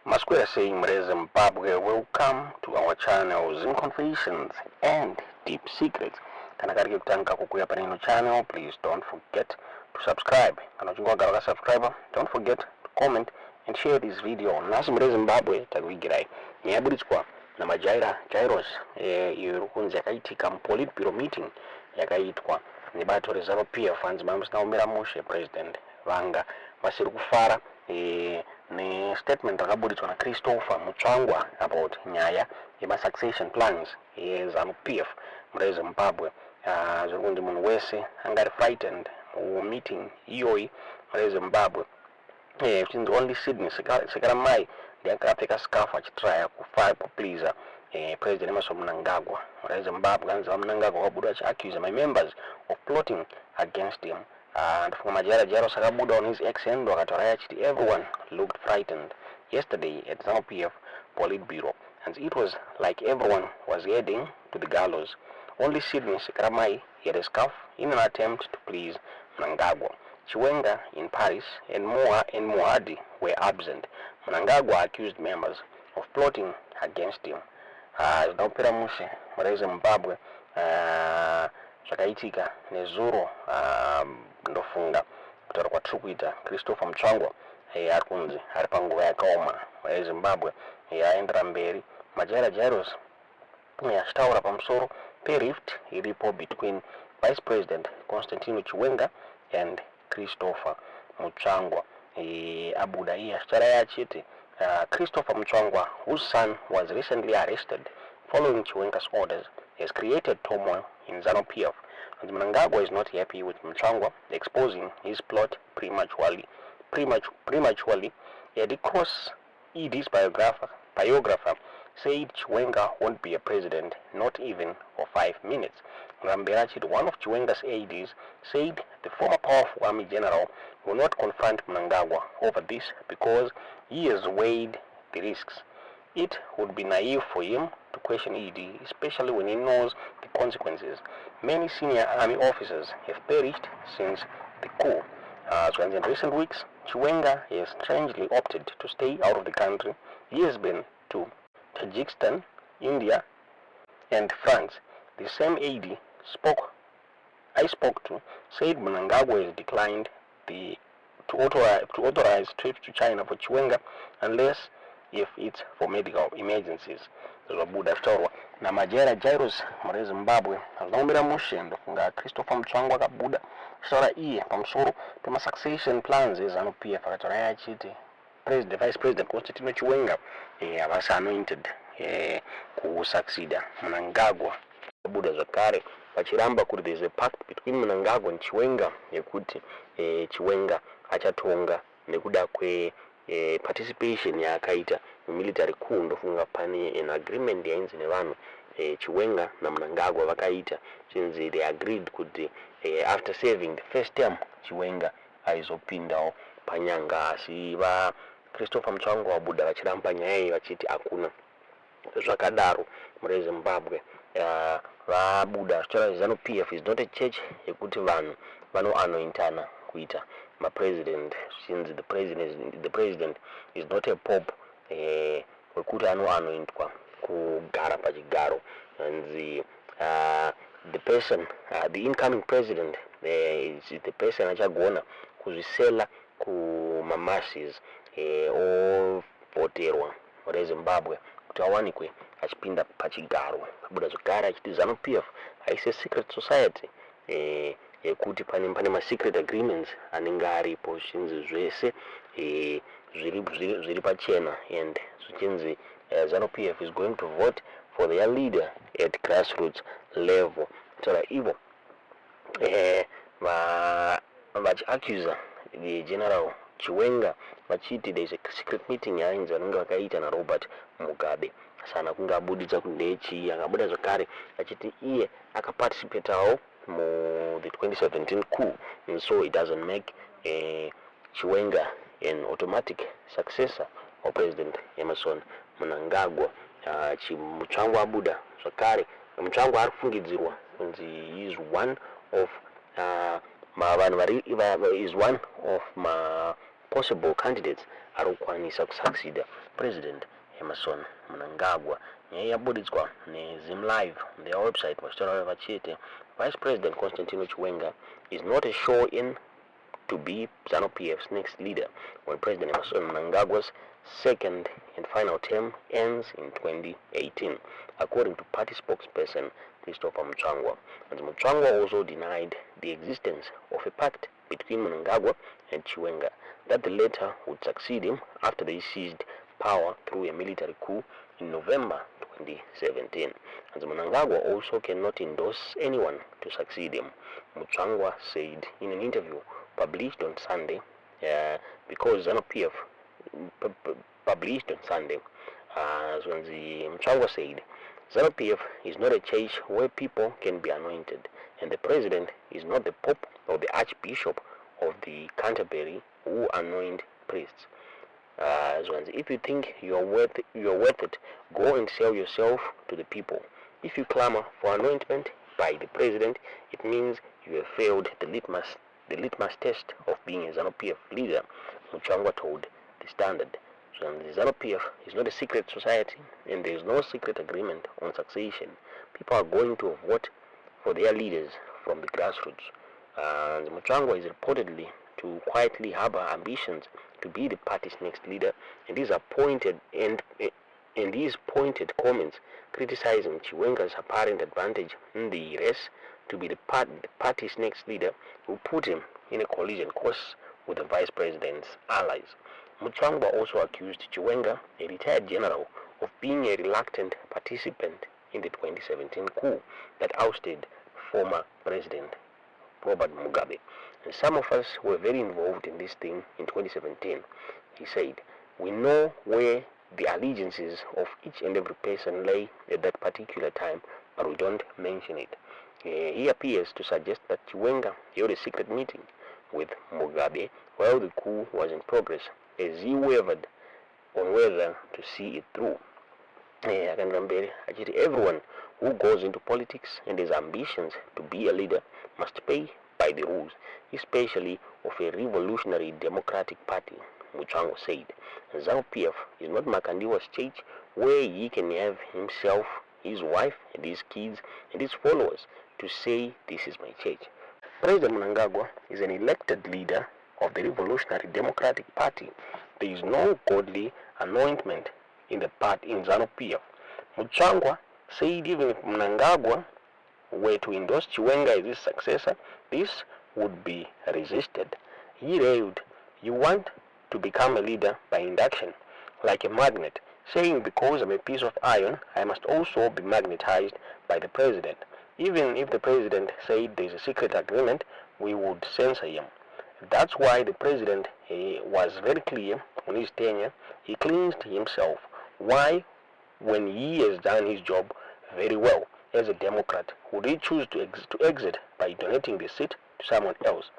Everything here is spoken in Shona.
Masquera saying Zimbabwe, welcome to our channel Confessions and Deep Secrets. Kana karike kutanga kukuya panino channel, please don't forget to subscribe. Kana uchingwa subscriber, don't forget to comment and share this video. Nasi Zimbabwe takuigirai nyabuditswa na majaira jairos irukunzi Zvakaitika MuPolitburo Meeting yakaitwa nebato reZANU-PF fanzi mamusinaomera mushe president vanga vasiri kufara ne statement rakabudidzwa na Christopher Mutsvangwa about nyaya yema-succession plans yeZANU-PF muZimbabwe. Zvirikuti munhu wese angari frightened meeting iyoyi muZimbabwe. Since only Sydney Sekaramai ndiyakapfeka scarf achitraya kupleaser president Emerson Mnangagwa muZimbabwe. Kanzi Mnangagwa wakabuda achiaccuse my members of plotting against him. And from Majara Sakabuda on his ex-end, everyone looked frightened yesterday at ZANU-PF Politburo, and it was like everyone was heading to the gallows. Only Sydney Sekaramai had a scarf in an attempt to please Mnangagwa. Chiwenga in Paris and Moadi were absent. Mnangagwa accused members of plotting against him. Zinaopera mushe muZimbabwe Zvakaitika nezuro ndofunga kutaura kwatiri kuita Christopher Mutsvangwa arikunzi ari panguva yakaoma muZimbabwe aendera mberi majaira jairos achitaura pamusoro perift iripo between Vice President Constantino Chiwenga and Christopher Mutsvangwa. Abuda iye achitaura achiti Christopher Mutsvangwa, whose son was recently arrested following Chiwenga's orders, has created turmoil in ZANU-PF. And Mnangagwa is not happy with Mutsvangwa exposing his plot prematurely. Eddie Cross, ED's biographer, said Chiwenga won't be a president, not even for 5 minutes. Rambirachid, one of Chiwenga's aides, said the former powerful army general will not confront Mnangagwa over this because he has weighed the risks. It would be naive for him to question ED, especially when he knows the consequences. Many senior army officers have perished since the coup. So in recent weeks, Chiwenga has strangely opted to stay out of the country. He has been to Tajikistan, India, and France. The same AD I spoke to said Mnangagwa has declined to authorize trips to China for Chiwenga unless if it's for medical emergencies. Zvabuda zvitaurwa namajaira jairos muZimbabwe zvinoomera mushe ndofunga Christopher Mutsvangwa akabuda achitaura iye pamusoro pema-succession plans eZANU-PF akataura achiti Vice President Constantino Chiwenga havasi anointed kusucceeda Mnangagwa. Abuda zvakare vachiramba kuti there is a pact between Mnangagwa and Chiwenga yekuti Chiwenga achatonga nekuda kwe participation yaakaita military coup. Ndofunga pane an agreement yainzi nevanhu Chiwenga naMnangagwa vakaita since they agreed kuti after serving the first term Chiwenga aizopindawo panyanga. Asi Christopher Mutsvangwa wabuda vachiramba nyaya iyi vachiti hakuna zvakadaro muZimbabwe. Vabuda zvitaura ZANU-PF is not a church yekuti vanhu vanoanointana kuita president, since the president is not a pope wekuti anointwa kugara pachigaro. And the person, the incoming president is the person achagona kuzvisela kumamasis ovhoterwa muZimbabwe kuti awanikwe achipinda pachigaro. Abuda zvakare achiti ZANU-PF haisi secret society yekuti pane ma-secret agreements anenge aripo zvinzi zvese zviri pachena, and zvichinzi ZANU-PF is going to vote for their leader at grassroots level. Taura ivo vachiaccusa the general Chiwenga vachiti there is a secret meeting yainzi vanenge vakaita naRobert Mugabe. Sana kunge abuditsa kuti ndechii. Akabuda zvakare achiti iye akaparticipatawo the 2017 coup, and so it doesn't make Chiwenga an automatic successor of President Emerson Mnangagwa. Mutsvangwa abuda zvakare. Mutsvangwa arifungidzirwa kunzi he is one of possible candidates arikukwanisa kusucceed President Emerson Mnangagwa. Nyaya yabudidzwa neZim Live on their website vachitaura vachiti Vice President Constantino Chiwenga is not a show-in to be ZANU-PF's next leader when President Emerson Mnangagwa's second and final term ends in 2018, according to party spokesperson Christopher Mutsvangwa. And Mutsvangwa also denied the existence of a pact between Mnangagwa and Chiwenga, that the latter would succeed him after they seized power through a military coup in November 2017. And Mnangagwa also cannot endorse anyone to succeed him, Mutsvangwa said in an interview published on Sunday, because ZANU-PF published on Sunday. Mutsvangwa said, ZANU-PF is not a church where people can be anointed, and the president is not the pope or the archbishop of the Canterbury who anoint priests. If you think you are worth it, go and sell yourself to the people. If you clamor for anointment by the president, it means you have failed the litmus test of being a ZANU-PF leader, Mutsvangwa told the Standard. The ZANU-PF is not a secret society, and there is no secret agreement on succession. People are going to vote for their leaders from the grassroots. Mutsvangwa is reportedly to quietly harbor ambitions to be the party's next leader, and these pointed comments criticizing Chiwenga's apparent advantage in the race to be the party's next leader will put him in a collision course with the vice president's allies. Mutsvangwa also accused Chiwenga, a retired general, of being a reluctant participant in the 2017 coup that ousted former President Robert Mugabe. And some of us were very involved in this thing in 2017, he said. We know where the allegiances of each and every person lay at that particular time, but we don't mention it. He appears to suggest that Chiwenga held a secret meeting with Mugabe while the coup was in progress, as he wavered on whether to see it through. Everyone who goes into politics and has ambitions to be a leader must pay by the rules, especially of a revolutionary democratic party, Mutsvangwa said. ZANU-PF is not Makandiwa's church where he can have himself, his wife, and his kids, and his followers to say, this is my church. President Mnangagwa is an elected leader of the Revolutionary Democratic Party. There is no godly anointment in the party in ZANU-PF. Mutsvangwa said even if Mnangagwa were to endorse Chiwenga as his successor, this would be resisted. He railed, you want to become a leader by induction, like a magnet, saying because I'm a piece of iron, I must also be magnetized by the president. Even if the president said there's a secret agreement, we would censor him. That's why the president was very clear on his tenure. He cleansed himself. Why, when he has done his job very well as a Democrat, would he choose to exit by donating the seat to someone else?